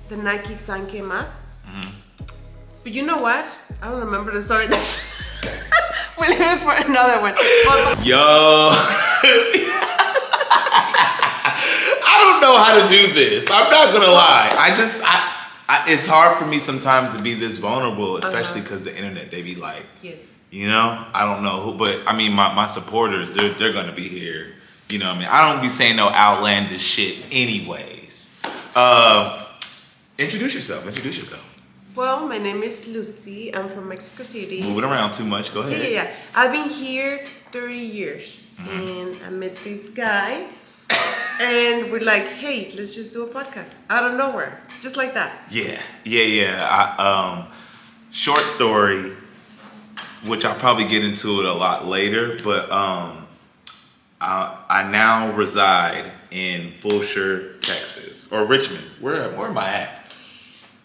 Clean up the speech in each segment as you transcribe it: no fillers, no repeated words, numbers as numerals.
the Nike sign came up. Mm-hmm. But you know what? I don't remember the story. We'll leave it for another one. Yo. I don't know how to do this. I'm not gonna lie. It's hard for me sometimes to be this vulnerable, especially because the internet, they be like, yes. You know, I don't know who, but I mean, my supporters, they're gonna be here. You know what I mean? I don't be saying no outlandish shit anyways. Introduce yourself. Well, my name is Lucy. I'm from Mexico City. Moving around too much, go ahead. Yeah. I've been here 30 years. And I met this guy. And we're like, hey, let's just do a podcast. Out of nowhere. Just like that. Yeah. Short story, which I'll probably get into it a lot later, but I now reside in Fulshire, Texas, or Richmond. Where am I at?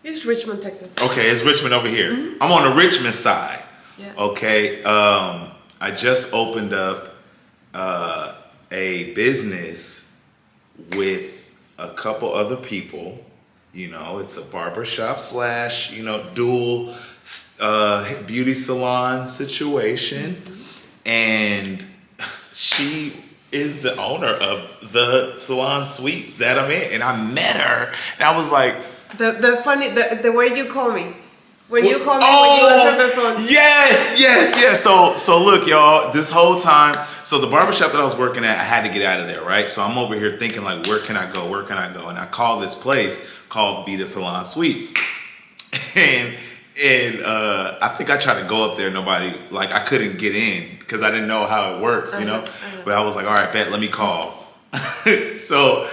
It's Richmond, Texas. Okay, it's Richmond over here. Mm-hmm. I'm on the Richmond side. Yeah. Okay, I just opened up a business with a couple other people. You know, it's a barbershop / dual beauty salon situation. Mm-hmm. And she is the owner of the salon suites that I'm in. And I met her and I was like, the way you call me. When you call me, when you answer the phone. Yes. So look, y'all, this whole time, so the barbershop that I was working at, I had to get out of there, right? So I'm over here thinking like, where can I go? And I called this place called Vita Salon Suites. And I think I tried to go up there. I couldn't get in because I didn't know how it works, you know? But I was like, all right, bet, let me call. So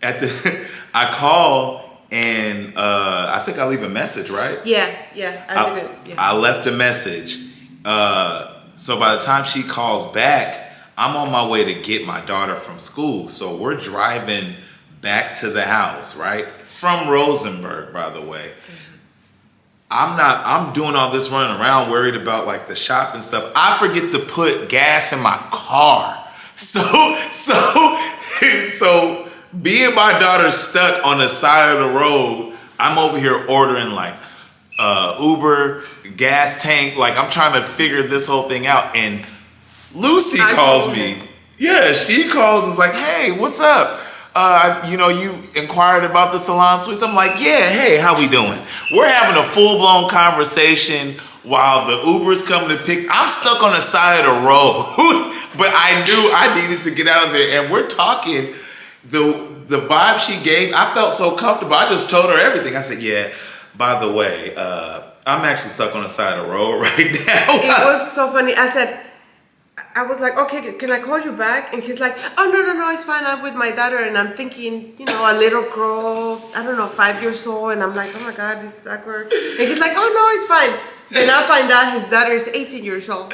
I call. And I think I leave a message, right? Yeah, I did it. Yeah. I left a message. So by the time she calls back, I'm on my way to get my daughter from school. So we're driving back to the house, right? From Rosenberg, by the way. Mm-hmm. I'm doing all this running around, worried about like the shop and stuff. I forget to put gas in my car. So me and my daughter stuck on the side of the road. I'm over here ordering like Uber, gas tank. Like I'm trying to figure this whole thing out. And Lucy calls me. Yeah, she calls. Is like, hey, what's up? You inquired about the salon suites. I'm like, yeah. Hey, how we doing? We're having a full blown conversation while the Uber's coming to pick. I'm stuck on the side of the road, but I knew I needed to get out of there. And we're talking. The vibe she gave, I felt so comfortable. I just told her everything. I said, yeah, by the way, I'm actually stuck on the side of the road right now. It was so funny. I was like, okay, can I call you back? And he's like, oh, no, it's fine. I'm with my daughter. And I'm thinking, a little girl, 5 years old. And I'm like, oh my God, this is awkward. And he's like, oh no, it's fine. And I find out his daughter is 18 years old.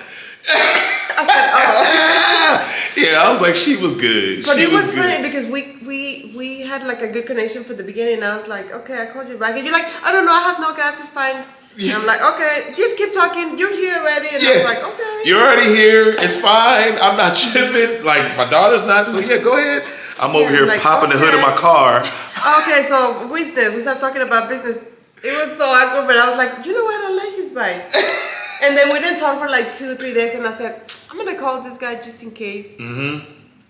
I said, oh. Yeah, I was like, she was good. But it was funny because we had like a good connection for the beginning. I was like, okay, I called you back. And you're like, I don't know, I have no gas, it's fine. Yeah. And I'm like, okay, just keep talking. You're here already. And I was like, okay. You're already here. It's fine. I'm not tripping. Like, my daughter's not. So, yeah, go ahead. I'm over here like, popping the hood of my car. Okay, so we started talking about business. It was so awkward, but I was like, you know what? I like his vibe. And then we didn't talk for like 2-3 days. And I said, I'm going to call this guy just in case. Mm-hmm.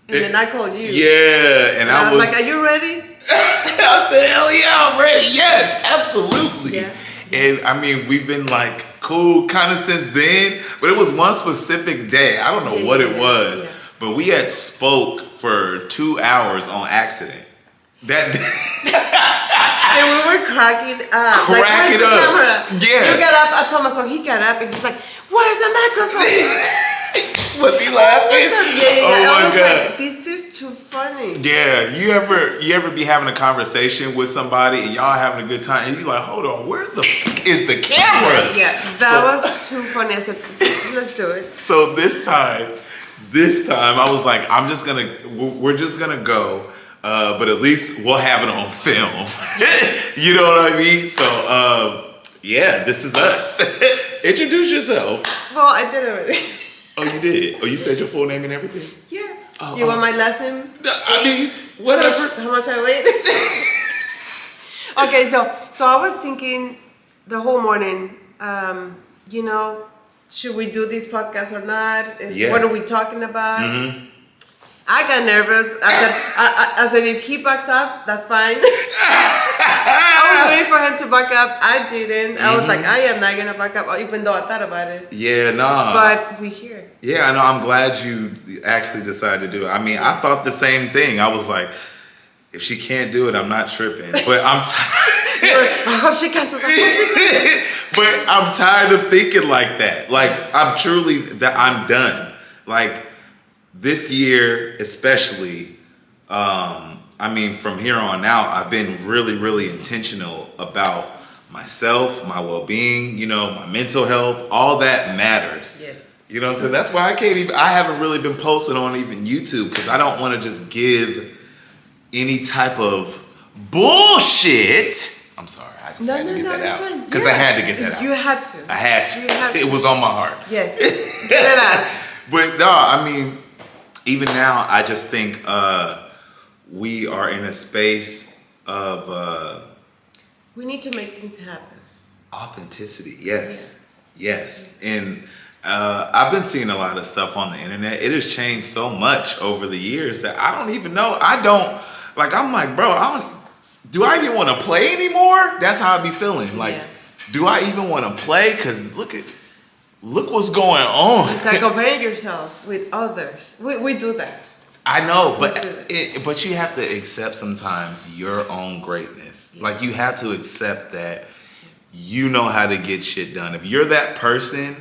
And then I called you. Yeah. And I was like, are you ready? I said, hell yeah, I'm ready. Yes, absolutely. Yeah. And I mean, we've been like cool kind of since then, but it was one specific day. I don't know what it was, but we had spoke for 2 hours on accident. That day. And we were cracking up. Cracking up. Camera? Yeah. You got up, I told him, so he got up and he's like, where's the microphone? Was he laughing? Yeah. Oh my God. Like, this is too funny. Yeah, you ever be having a conversation with somebody and y'all having a good time and you're like, hold on, where the is the cameras? Yeah, that was too funny. I said, let's do it. So this time I was like, we're just gonna go, but at least we'll have it on film. You know what I mean? So yeah, this is us. Introduce yourself. Well, I did already. Oh, you did? Oh, you said your full name and everything? Yeah. You want my last name? I mean, whatever. How much I weigh? Okay, so I was thinking the whole morning, you know, should we do this podcast or not? Yeah. What are we talking about? Mm-hmm. I got nervous. I said, if he backs up, that's fine. I was waiting for him to back up. I didn't. I was like, I am not gonna back up, even though I thought about it. Yeah, nah. But we here. Yeah, I know. I'm glad you actually decided to do it. I mean, I thought the same thing. I was like, if she can't do it, I'm not tripping. But I'm tired. I hope she cancels. But I'm tired of thinking like that. Like, I'm truly, that I'm done. Like, this year especially, I mean, from here on out, I've been really, really intentional about myself, my well-being, you know, my mental health. All that matters. Yes. You know what I'm saying? That's why I haven't really been posting on even YouTube, because I don't want to just give any type of bullshit. I'm sorry, I just had to get that out. Because I had to get that out. You had to. I had to. It was on my heart. Yes. Get it out. But no, I mean, even now, I just think we are in a space of we need to make things happen. authenticity. Yes. Yes. And I've been seeing a lot of stuff on the internet. It has changed so much over the years that I don't even know. I'm like, bro, do I even want to play anymore? That's how I be feeling. Like, do I even want to play? Because look what's going on. It's like comparing yourself with others. We do that. I know, but you have to accept sometimes your own greatness. Yeah. Like, you have to accept that you know how to get shit done. If you're that person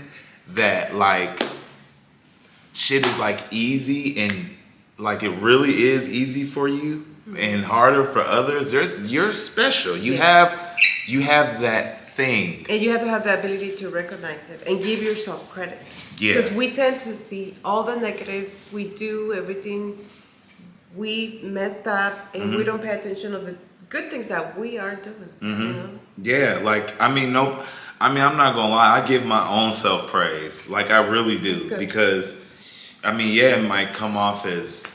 that, like, shit is like easy and like it really is easy for you and harder for others, you're special. You have that thing. And you have to have the ability to recognize it and give yourself credit. Yeah. Because we tend to see all the negatives, we do everything, we messed up, and we don't pay attention to the good things that we are doing. You know? Yeah, like, I'm not gonna lie, I give my own self praise. Like, I really do. Because, it might come off as,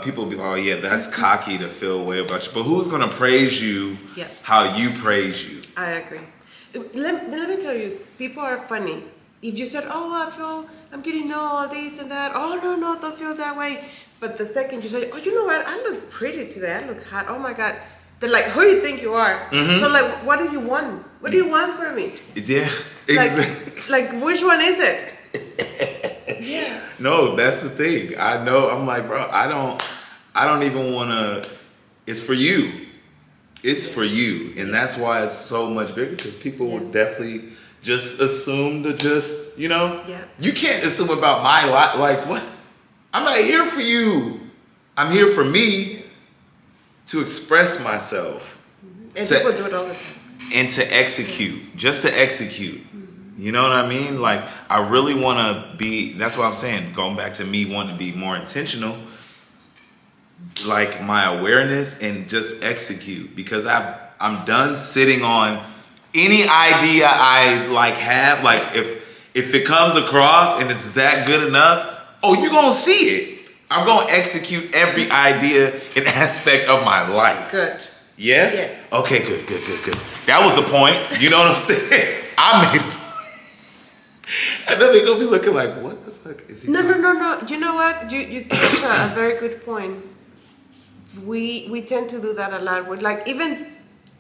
people be like, oh yeah, that's cocky to feel a way about you. But who's gonna praise you how you praise you? I agree. Let me tell you, people are funny. If you said, I'm getting all this and that, no, don't feel that way. But the second you say, you know what, I look pretty today, I look hot, oh my God. They're like, who do you think you are? So like, what do you want? What do you want from me? Yeah, exactly. Like which one is it? Yeah. No, that's the thing. I know, I'm like, bro, I don't even want to, it's for you. It's for you. And that's why it's so much bigger, because people will definitely just assume to just, you can't assume about my life. Like, what? I'm not here for you. I'm here for me to express myself. And people do it all the time. And to execute, just to execute. You know what I mean? Like, I really want to be, that's what I'm saying, going back to me wanting to be more intentional, like my awareness, and just execute, because I'm done sitting on any idea I have. Like, if it comes across and it's that good enough, you're going to see it. I'm going to execute every idea and aspect of my life. Good. Yeah? Yes. Okay, good. That was the point. You know what I'm saying? I made. And then they're going to be looking like, what the fuck is he doing? No. You know what? You touched a very good point. We tend to do that a lot. We're like, even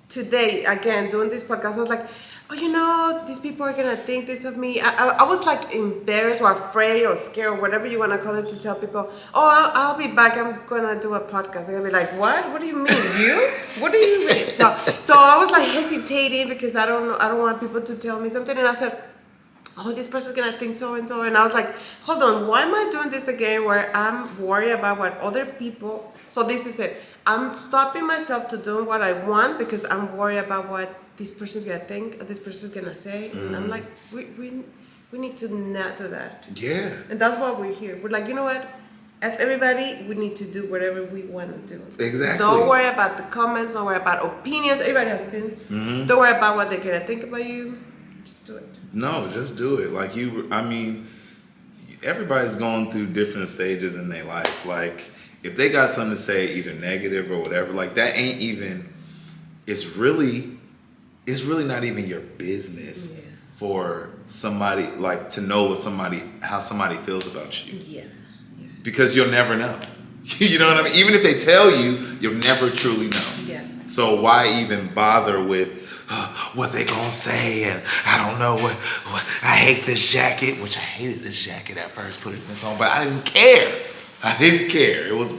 today, again, doing this podcast, I was like, these people are going to think this of me. I was like embarrassed or afraid or scared or whatever you want to call it, to tell people, I'll be back. I'm going to do a podcast. They're going to be like, what? What do you mean? You? What do you mean? So I was like hesitating, because I don't want people to tell me something. And I said, this person's going to think so and so. And I was like, hold on, why am I doing this again where I'm worried about what other people... So this is it. I'm stopping myself to doing what I want because I'm worried about what this person's gonna think or this person's gonna say. And I'm like, we need to not do that. Yeah. And that's why we're here. We're like, you know what? If everybody, we need to do whatever we want to do. Exactly. Don't worry about the comments. Don't worry about opinions. Everybody has opinions. Don't worry about what they're gonna think about you. Just do it. No, just do it. Like everybody's going through different stages in their life. Like, if they got something to say, either negative or whatever, like, that ain't even it's really not even your business for somebody like to know how somebody feels about you. Yeah. Because you'll never know. You know what I mean? Even if they tell you, you'll never truly know. Yeah. So why even bother with what they gonna say? And I don't know what I hate this jacket, which I hated this jacket at first, putting this on, but I didn't care. It was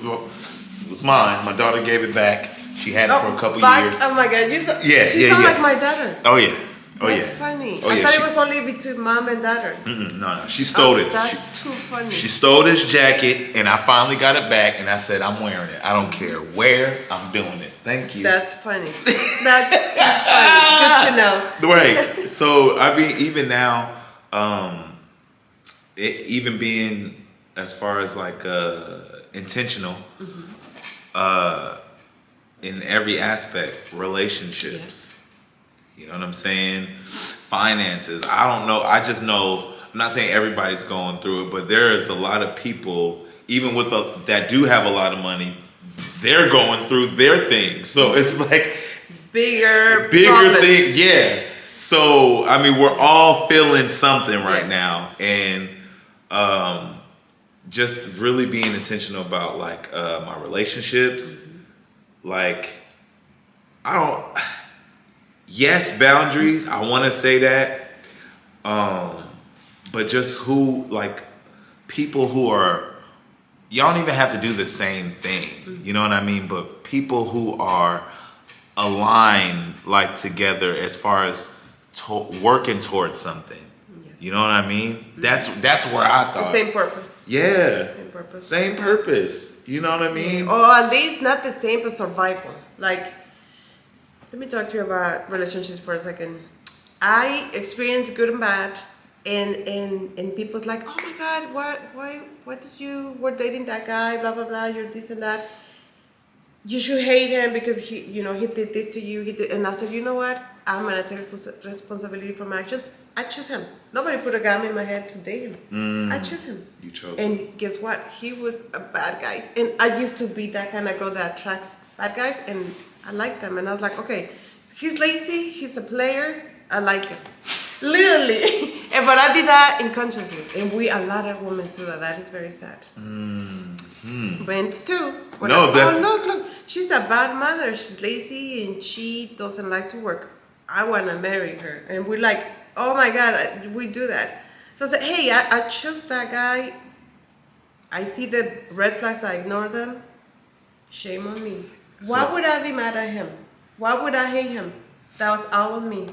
mine. My daughter gave it back. She had it for a couple years. Oh my God! She sounds like my daughter. Oh yeah. That's funny. Oh, I yeah, thought it was only between mom and daughter. No. She stole it. That's too funny. She stole this jacket, and I finally got it back, and I said, I'm wearing it. I don't care where, I'm doing it. Thank you. That's funny. That's too funny. Good to know. Right. So, I mean, even now, even being as far as like intentional in every aspect, relationships. You know what I'm saying? Finances. I don't know. I just know. I'm not saying everybody's going through it, but there is a lot of people, even with that do have a lot of money, they're going through their things. So it's like bigger thing. Yeah. So I mean, we're all feeling something right now, and just really being intentional about like my relationships. Like yes, boundaries. I want to say that, but just people who are, y'all don't even have to do the same thing. You know what I mean? But people who are aligned, like together, as far as working towards something. Yeah. You know what I mean? That's where I thought. The same purpose. Yeah. Same purpose. You know what I mean? Or at least not the same, but survival. Like. Let me talk to you about relationships for a second. I experience good and bad, and people's like, oh my God, why did you were dating that guy? Blah blah blah. You're this and that. You should hate him because he did this to you. And I said, you know what? I'm gonna take responsibility for my actions. I choose him. Nobody put a gun in my head to date him. I choose him. You chose. And guess what? He was a bad guy, and I used to be that kind of girl that attracts bad guys, and I like them, and I was like, okay, he's lazy, he's a player, I like him. Literally. But I did that unconsciously. And a lot of women do that. That is very sad. Men too. Look, she's a bad mother. She's lazy and she doesn't like to work. I want to marry her. And we're like, oh my God, we do that. So I said, hey, I chose that guy. I see the red flags, I ignore them. Shame on me. Why would I be mad at him? Why would I hate him? That was all on me.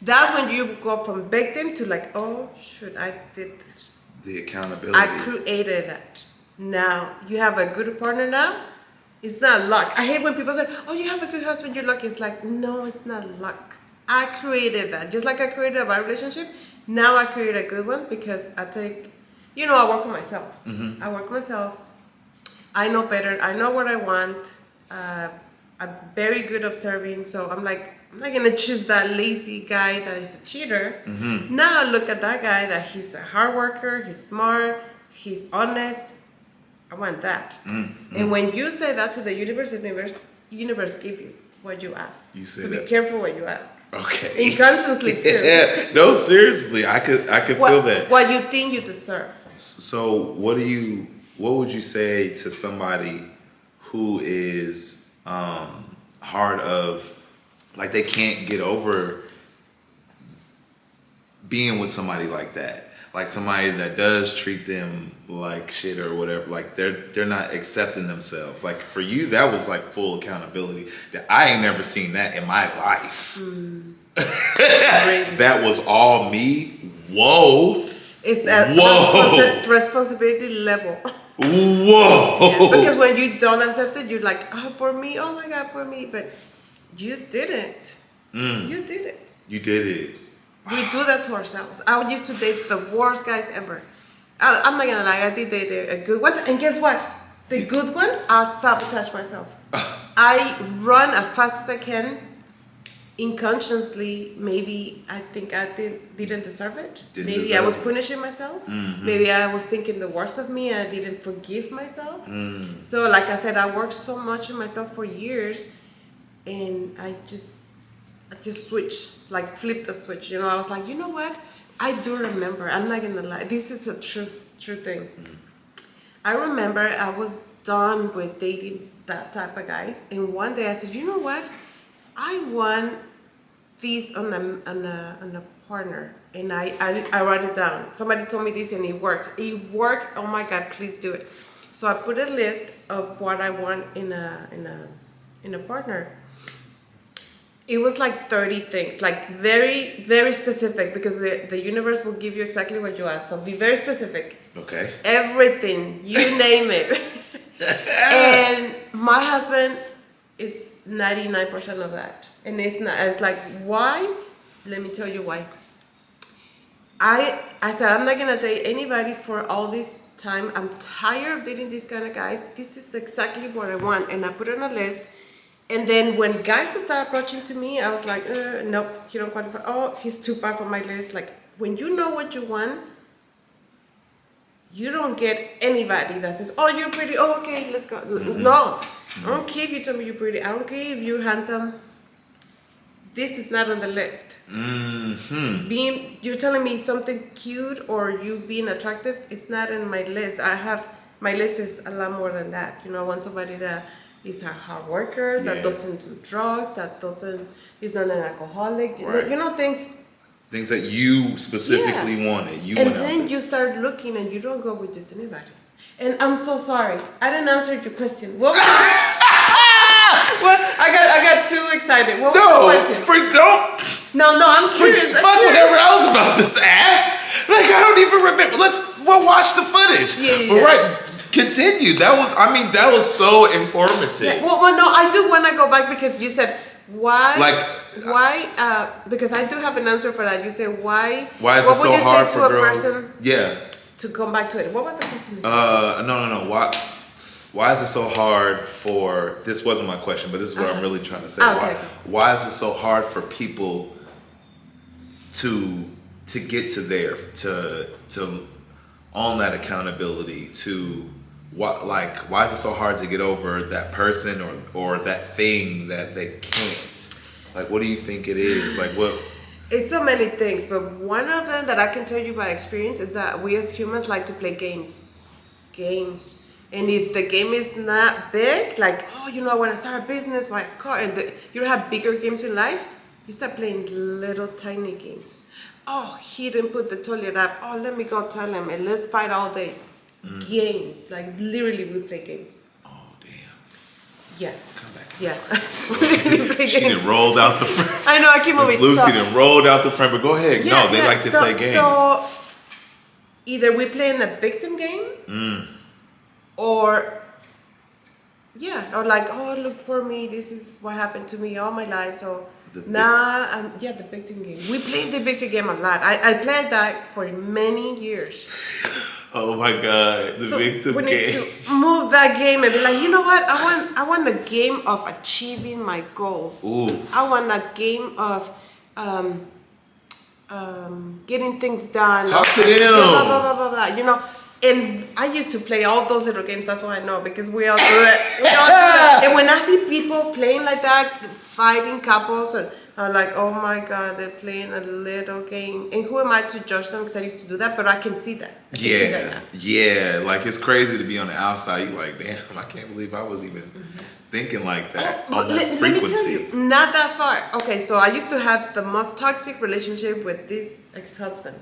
That's when you go from victim to like, oh, shoot, I did that. The accountability. I created that. Now, you have a good partner now. It's not luck. I hate when people say, oh, you have a good husband, you're lucky. It's like, no, it's not luck. I created that. Just like I created a bad relationship, now I create a good one because I work with myself. Mm-hmm. I work with myself. I know better. I know what I want. I'm very good observing. So I'm like, I'm not going to choose that lazy guy that is a cheater. Mm-hmm. Now I look at that guy that he's a hard worker, he's smart, he's honest. I want that. Mm-hmm. And when you say that to the universe gives you what you ask. You say so that. Be careful what you ask. Okay. Unconsciously too. Yeah. No, seriously, I could feel that. What you think you deserve. So what would you say to somebody who is hard of, like, they can't get over being with somebody like that, like somebody that does treat them like shit or whatever, like they're not accepting themselves. Like for you, that was like full accountability. That I ain't never seen that in my life. That was all me. Whoa. It's that responsibility level. Whoa. Yeah, because when you don't accept it, you're like, oh, poor me. Oh my God, poor me. But you didn't. You did it. You did it. We do that to ourselves. I used to date the worst guys ever. I'm not gonna lie, I did date a good ones. And guess what? The good ones, I'll sabotage myself. I run as fast as I can. Unconsciously, maybe I think I didn't deserve it. Maybe I was punishing myself. Mm-hmm. Maybe I was thinking the worst of me and I didn't forgive myself. So like I said, I worked so much on myself for years. and I just switched, like flipped the switch. You know, I was like, you know what? I do remember. I'm not gonna lie. This is a true thing. I remember I was done with dating that type of guys, and one day I said, you know what? I want this on a partner, and I wrote it down. Somebody told me this, and it worked. It worked. Oh my God! Please do it. So I put a list of what I want in a partner. It was like 30 things, like very, very specific, because the universe will give you exactly what you ask. So be very specific. Okay. Everything, you name it. And my husband is 99% of that. And it's not, it's like, why? Let me tell you why. I said, I'm not gonna date anybody for all this time. I'm tired of dating these kind of guys. This is exactly what I want. And I put it on a list. And then when guys start approaching to me, I was like, nope, he don't qualify. Oh, he's too far from my list. Like, when you know what you want, you don't get anybody that says, oh, you're pretty. Oh, okay, let's go. No, I don't care if you tell me you're pretty. I don't care if you're handsome. This is not on the list. You're telling me something cute or you being attractive, it's not in my list. My list is a lot more than that. You know, I want somebody that is a hard worker, that doesn't do drugs, is not an alcoholic. Right. You know, things that you specifically wanted. And then you start looking and you don't go with just anybody. And I'm so sorry. I didn't answer your question. What was well, I got too excited. What was the question? No, I'm serious. Fuck whatever I was about to ask. Like, I don't even remember. We'll watch the footage. Yeah. But right, continue. That was so informative. Yeah. Well, no, I do want to go back because you said, why? Because I do have an answer for that. You said, why? Why is it so hard for girls? Person to come back to it. What was the question? No. Why is it so hard for? This wasn't my question, but this is what I'm really trying to say. Why is it so hard for people to get to to own that accountability? Why is it so hard to get over that person or that thing that they can't? Like, what do you think it is? Like, what? It's so many things, but one of them that I can tell you by experience is that we as humans like to play games. And if the game is not big, like, oh, you know, I want to start a business, buy a car, and you don't have bigger games in life, you start playing little tiny games. Oh, he didn't put the toilet up. Oh, let me go tell him, and let's fight all day. Games, like literally we play games. Oh, damn. Yeah. Come back. Yeah. She done rolled out the front. I know, I keep moving. Lucy done rolled out the front, but go ahead. They like to play games. So either we play in the victim game, or like, oh, look, poor me, this is what happened to me all my life. So the victim game. We played the victim game a lot. I played that for many years. Oh my God, the victim game. We need to move that game and be like, you know what? I want a game of achieving my goals. Ooh. I want a game of getting things done. Talk to them. Blah, blah, blah, blah, blah, you know. And I used to play all those little games. That's why I know, because we all do it. And when I see people playing like that, fighting couples, and I'm like, oh my God, they're playing a little game. And who am I to judge them? Because I used to do that, but I can see that. Yeah. Like, it's crazy to be on the outside. You're like, damn, I can't believe I was even thinking like that on that frequency. Let me tell you, not that far. Okay, so I used to have the most toxic relationship with this ex-husband.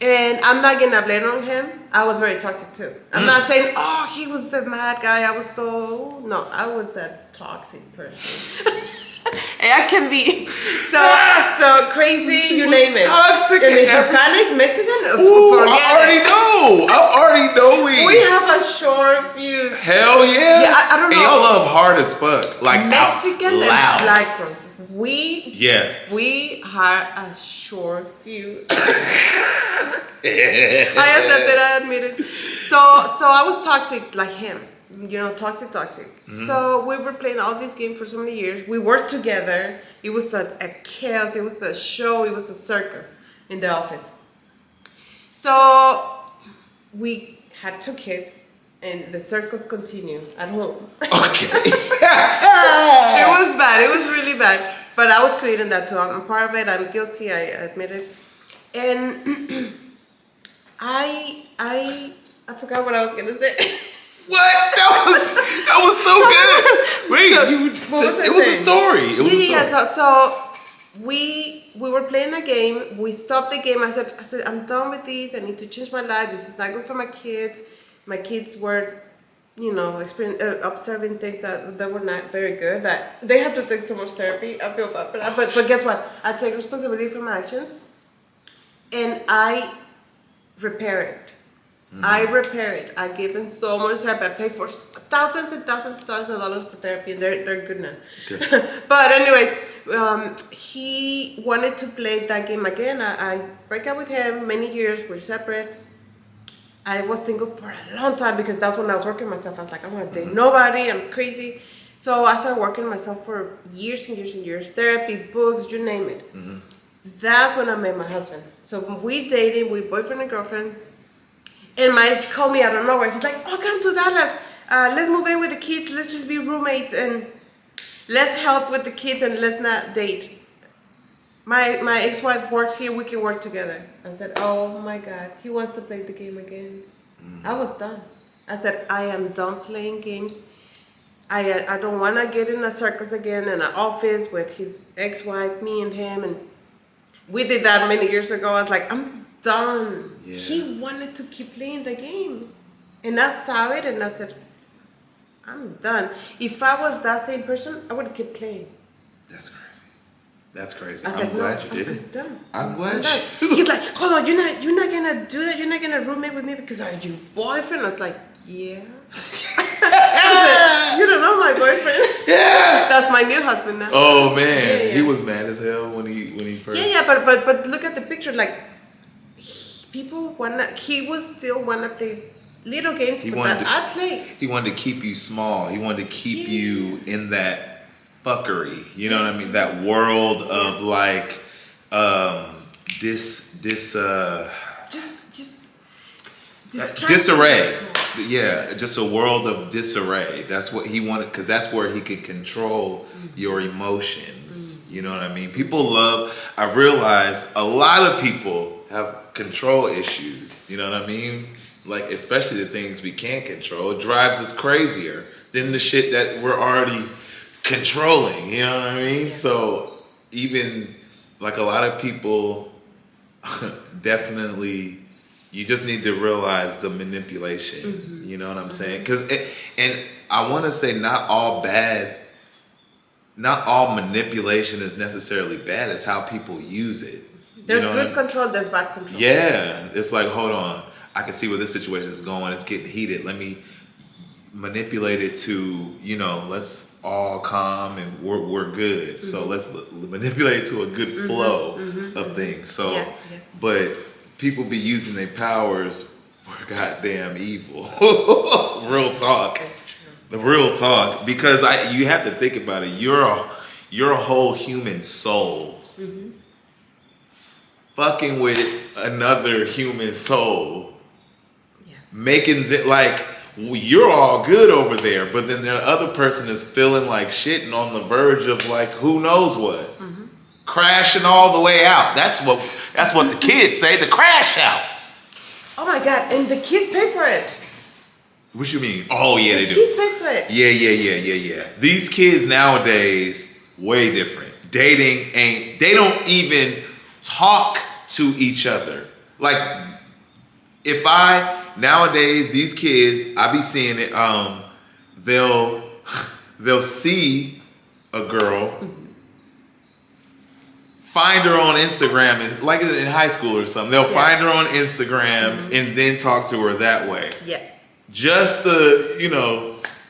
And I'm not gonna blame on him. I was very toxic too. I'm not saying, oh, he was the mad guy. I was a toxic person. And I can be so crazy, you name it. Toxic. And the Hispanic, Mexican, I'm already knowing. We have a short fuse. Hell yeah. Yeah, I don't know. And y'all love hard as fuck. Like, Mexican out loud. and black girls. We are a short fuse. I accept it, I admit it. So I was toxic like him. You know, toxic. So we were playing all these games for so many years. We worked together. It was a chaos. It was a show. It was a circus in the office. So we had 2 kids, and the circles continue at home. Okay. It was bad. It was really bad. But I was creating that too. I'm part of it. I'm guilty. I admit it. And I forgot what I was gonna say. What? That was so good. Wait, So, it was a story. It was a story. Yeah. So we were playing a game. We stopped the game. I said, I'm done with these. I need to change my life. This is not good for my kids. My kids were, observing things that were not very good. That they had to take so much therapy. I feel bad for that. But guess what? I take responsibility for my actions, and I repair it. I repair it. I give them so much therapy. I pay for thousands and thousands of dollars for therapy, and they're good now. Okay. But anyway, he wanted to play that game again. I break up with him many years. We're separate. I was single for a long time because that's when I was working myself. I was like, I'm gonna date nobody. I'm crazy. So I started working myself for years and years and years. Therapy, books, you name it. That's when I met my husband. So we dated. We boyfriend and girlfriend. And my ex called me out of nowhere. He's like, oh, come to Dallas. Let's move in with the kids. Let's just be roommates and let's help with the kids and let's not date. My ex-wife works here. We can work together. I said, oh my God. He wants to play the game again. I was done. I said, I am done playing games. I don't want to get in a circus again in an office with his ex-wife, me and him. And we did that many years ago. I was like, I'm done. Yeah. He wanted to keep playing the game. And I saw it and I said, I'm done. If I was that same person, I would keep playing. That's crazy. That's crazy. I'm glad you did it. I'm done. I'm glad you. He's like, hold on, you're not gonna do that. You're not gonna roommate with me because are you boyfriend? I was like, yeah. I said, you don't know my boyfriend. Yeah. That's my new husband now. Oh man, he was mad as hell when he first. Yeah, but look at the picture. Like, he was still wanna play little games, I play. He wanted to keep you small. He wanted to keep you in that fuckery. You know what I mean? That world of like, disarray. Yeah, just a world of disarray. That's what he wanted, because that's where he could control your emotions. You know what I mean? I realize a lot of people have control issues. You know what I mean? Like, especially the things we can't control. It drives us crazier than the shit that we're already controlling. You know what I mean? So even like a lot of people definitely, you just need to realize the manipulation. You know what I'm saying? And I want to say not all manipulation is necessarily bad. It's how people use it. There's good control, there's bad control. Yeah. It's like, hold on, I can see where this situation is going. It's getting heated. Let me manipulate it to, let's all calm and we're good. So let's manipulate it to a good flow of things. So, but people be using their powers for goddamn evil. Real talk. That's true. The real talk. Because you have to think about it. You're a whole human soul. Fucking with another human soul. Yeah. Making you're all good over there, but then the other person is feeling like shit and on the verge of like who knows what. Crashing all the way out. That's what the kids say, the crash outs. Oh my God, and the kids pay for it. What you mean? Oh yeah, they do. The kids pay for it. Yeah. These kids nowadays, way different. Dating they don't even talk to each other. Like, nowadays, these kids, I be seeing it, they'll see a girl, find her on Instagram, and like in high school or something, they'll find her on Instagram and then talk to her that way. Yeah. Just to,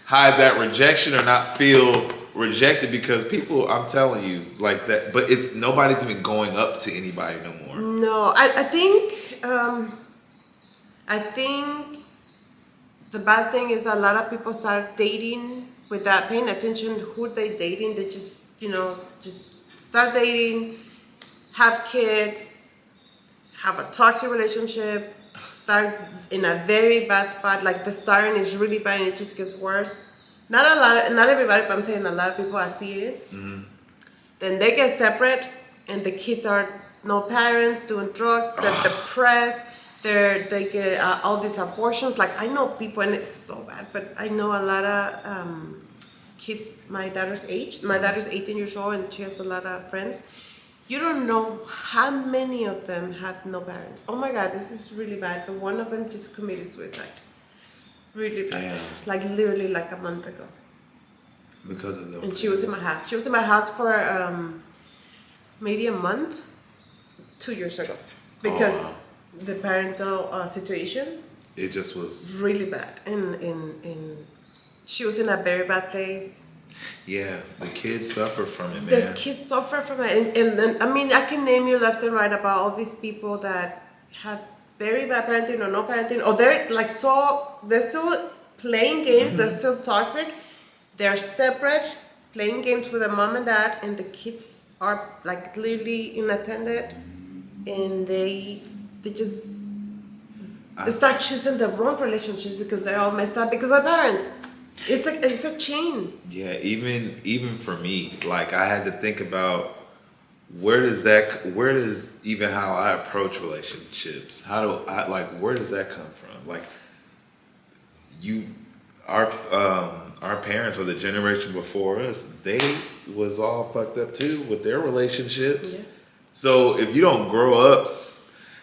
hide that rejection or not feel rejected, because people, I'm telling you, like that, but nobody's even going up to anybody no more. No, I think the bad thing is a lot of people start dating without paying attention to who they dating. They just, just start dating, have kids, have a toxic relationship, start in a very bad spot. Like the starting is really bad and it just gets worse. Not everybody, but I'm saying a lot of people I see it. Mm-hmm. Then they get separate, and the kids are no parents, doing drugs, they're depressed. They get all these abortions. Like I know people, and it's so bad, but I know a lot of kids my daughter's age. My daughter's 18 years old, and she has a lot of friends. You don't know how many of them have no parents. Oh my God, this is really bad. But one of them just committed suicide. Really bad. Damn. Like literally like a month ago. Because of them. And she was in my house. She was in my house for maybe a month, 2 years ago. Because the parental situation. It just was really bad. And she was in a very bad place. Yeah, the kids suffer from it, man. The kids suffer from it. And then, I mean, I can name you left and right about all these people that have very bad parenting or no parenting. Or they're like they're still playing games. Mm-hmm. They're still toxic. They're separate, playing games with their mom and dad. And the kids are like literally unattended. And they just they start choosing the wrong relationships because they're all messed up because of parents. It's a chain. Yeah, even for me, like I had to think about where does even how I approach relationships, where does that come from? Like our parents or the generation before us, they was all fucked up too with their relationships. Yeah. So if you don't grow up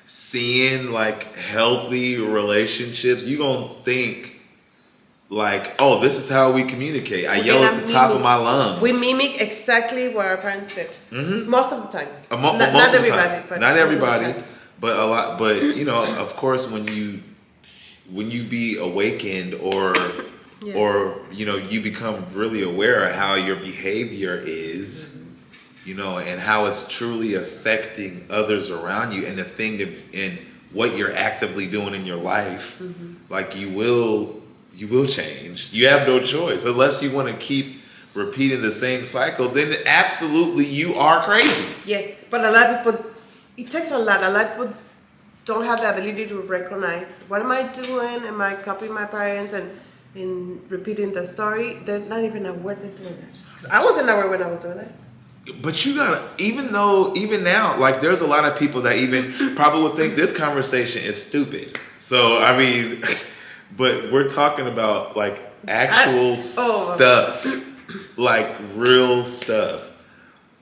seeing like healthy relationships, you gonna think like, oh, this is how we communicate. I yell at the top of my lungs. We mimic exactly what our parents did. Mm-hmm. Most of the time. Not everybody, but not everybody, but a lot. But you know, of course, when you be awakened or you know, you become really aware of how your behavior is. Mm-hmm. You know, and how it's truly affecting others around you, and the thing and what you're actively doing in your life, mm-hmm. like you will change. You have no choice unless you want to keep repeating the same cycle. Then absolutely, you are crazy. Yes, but a lot of people, it takes a lot. A lot of people don't have the ability to recognize what am I doing? Am I copying my parents and in repeating the story? They're not even aware they're doing that. I wasn't aware when I was doing it. But you gotta, even now, like there's a lot of people that even probably would think this conversation is stupid. So, I mean, but we're talking about like actual stuff, like real stuff.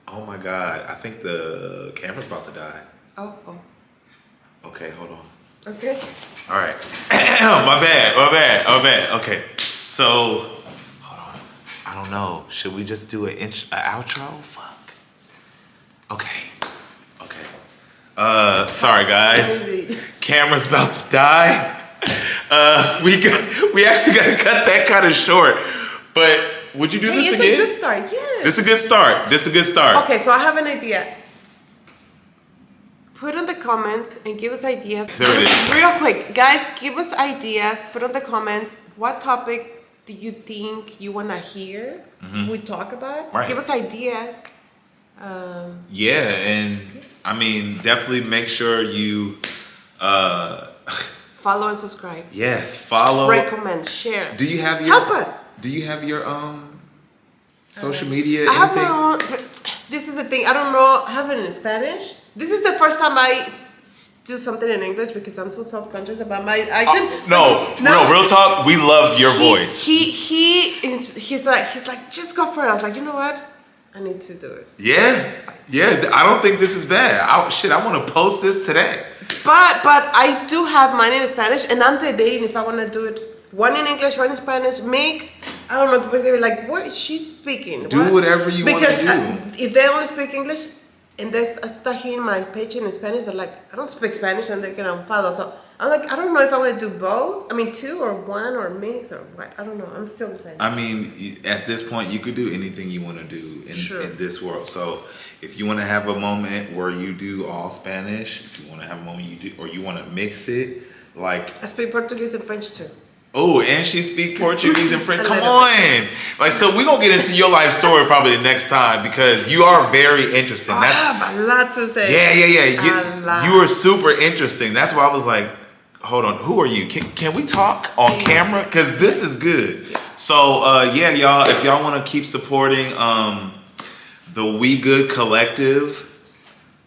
Oh my God, I think the camera's about to die. Oh. Okay, hold on. Okay. All right. My bad. Okay. So, hold on. I don't know. Should we just do an outro? Fuck. Okay. Sorry guys. Camera's about to die. We actually got to cut that kind of short. But would you do this again? It's a good start. Yeah. This is a good start. Okay, so I have an idea. Put in the comments and give us ideas. There it is. Real quick, guys, give us ideas. Put in the comments what topic do you think you want to hear we talk about. Right. Give us ideas. Yeah, and I mean, definitely make sure you follow and subscribe. Yes, follow. Recommend, share. Do you have your help us? Do you have your social media? I have my own. This is the thing. I don't know. I have it in Spanish. This is the first time I do something in English because I'm so self-conscious about my accent. No, real talk. We love your voice. He's like, just go for it. I was like, you know what? I need to do it. Yeah. I don't think this is bad. I want to post this today. But I do have mine in Spanish, and I'm debating if I want to do it one in English, one in Spanish, mix. I don't know. People be like, what is she speaking? Do whatever you want to do. Because if they only speak English and they start hearing my page in Spanish, they're like, I don't speak Spanish, and they're gonna follow. So I'm like, I don't know if I want to do both. I mean, two or one or mix or what. I don't know. I'm still deciding. I mean, at this point, you could do anything you want to do in this world. So if you want to have a moment where you do all Spanish, if you want to have a moment you do, or you want to mix it, like I speak Portuguese and French too. Oh, and she speak Portuguese and French. Come on, like so we're gonna get into your life story probably the next time because you are very interesting. I have a lot to say. Yeah. You are super interesting. That's why I was like, hold on. Who are you? Can we talk on camera? Because this is good. So, yeah, y'all, if y'all want to keep supporting the We Good Collective,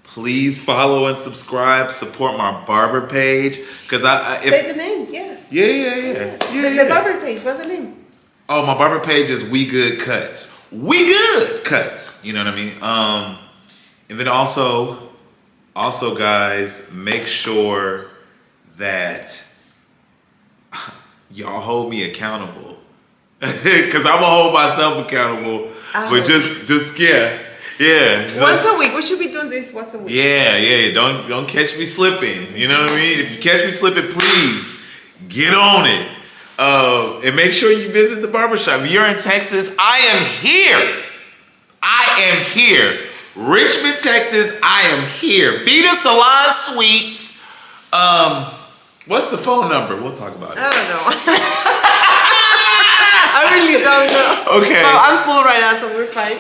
please follow and subscribe. Support my barber page. Because Say the name, yeah. Yeah. The barber page, what's the name? Oh, my barber page is We Good Cuts. We Good Cuts. You know what I mean? And then also, guys, make sure that y'all hold me accountable. Because I'm going to hold myself accountable. But just yeah. Once a week. We should be doing this once a week. Yeah. Don't catch me slipping. You know what I mean? If you catch me slipping, please get on it. And make sure you visit the barbershop. If you're in Texas, I am here. Richmond, Texas, I am here. Vita Salon Suites. What's the phone number? We'll talk about it. I don't know. I really don't know. Okay. Well, I'm full right now, so we're fine.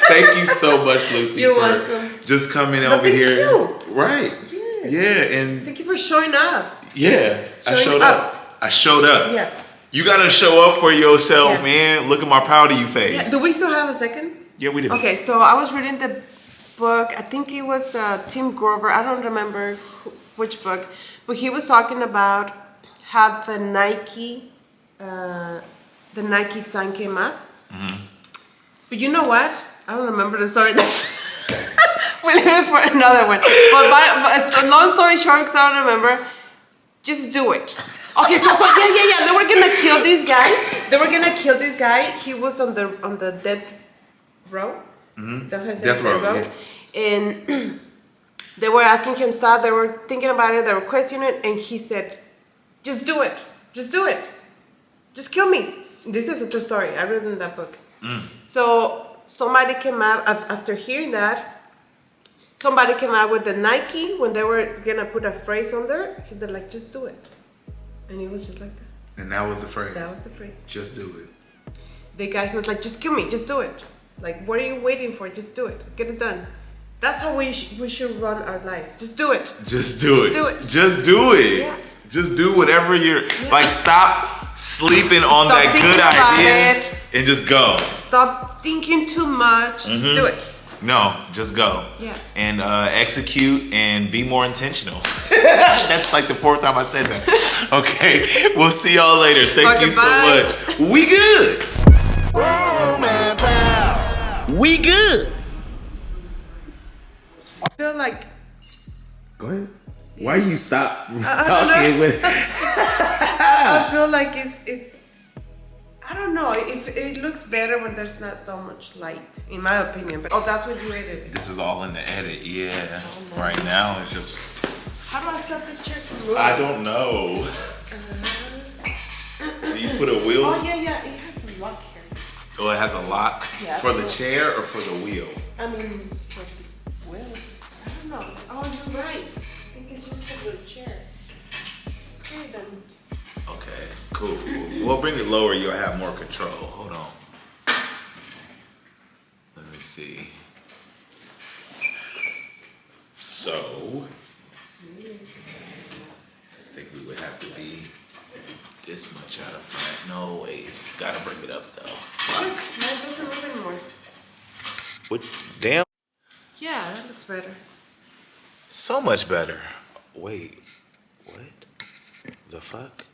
Thank you so much, Lucy, You're for welcome. just coming No, over thank here. you. Right. Yes. Yeah, and Thank you for showing up. yeah, I Showing showed up. I showed up. Yeah. You gotta show up for yourself, Yeah. man. Look at my proud of you face. Yeah. Do we still have a second? Yeah, we do. Okay, so I was reading the book. I think it was Tim Grover. I don't remember which book, but he was talking about how the Nike sign came up. Mm-hmm. But you know what? I don't remember the story. We'll leave it for another one. But long story short, because I don't remember. Just do it. Okay, so yeah. They were gonna kill this guy. He was on the death row. Mm-hmm. That's how I say Death row. Yeah. And they were asking him stuff. They were thinking about it. They were questioning it, and he said, "Just do it. Just do it. Just kill me." This is a true story. I read in that book. So somebody came out after hearing that. Somebody came out with the Nike when they were gonna put a phrase on there. They're like, "Just do it," and it was just like that. And that was the phrase. That was the phrase. Just do it. The guy was like, "Just kill me. Just do it. Like, what are you waiting for? Just do it. Get it done." That's how we should run our lives. Just do it. Just do it. Do it. Just do it. Yeah. Just do whatever you're like. Stop sleeping on Stop that thinking good about idea it. and just go. Stop thinking too much. Just do it. No, just go. Yeah. And execute and be more intentional. That's like the fourth time I said that. Okay, we'll see y'all later. Thank you so much. We good. We good. I feel like Go ahead. Why you stop I talking with? I feel like it's I don't know. It looks better when there's not so much light, in my opinion. But that's what you edited. This is all in the edit. Yeah. Right now it's just. How do I stop this chair from moving? I don't know. Do you put a wheel? Oh yeah. It has a lock here. Oh, it has a lock for the chair or for the wheel? I mean, for the wheel. I don't know. Oh, you're right. I think it's just for the chair. Okay then. Okay, cool. We'll bring it lower. You'll have more control. Hold on. Let me see. So, I think we would have to be this much out of front. No, wait. Gotta bring it up though. Look, mine doesn't move anymore. What? Damn. Yeah, that looks better. So much better. Wait. What? The fuck?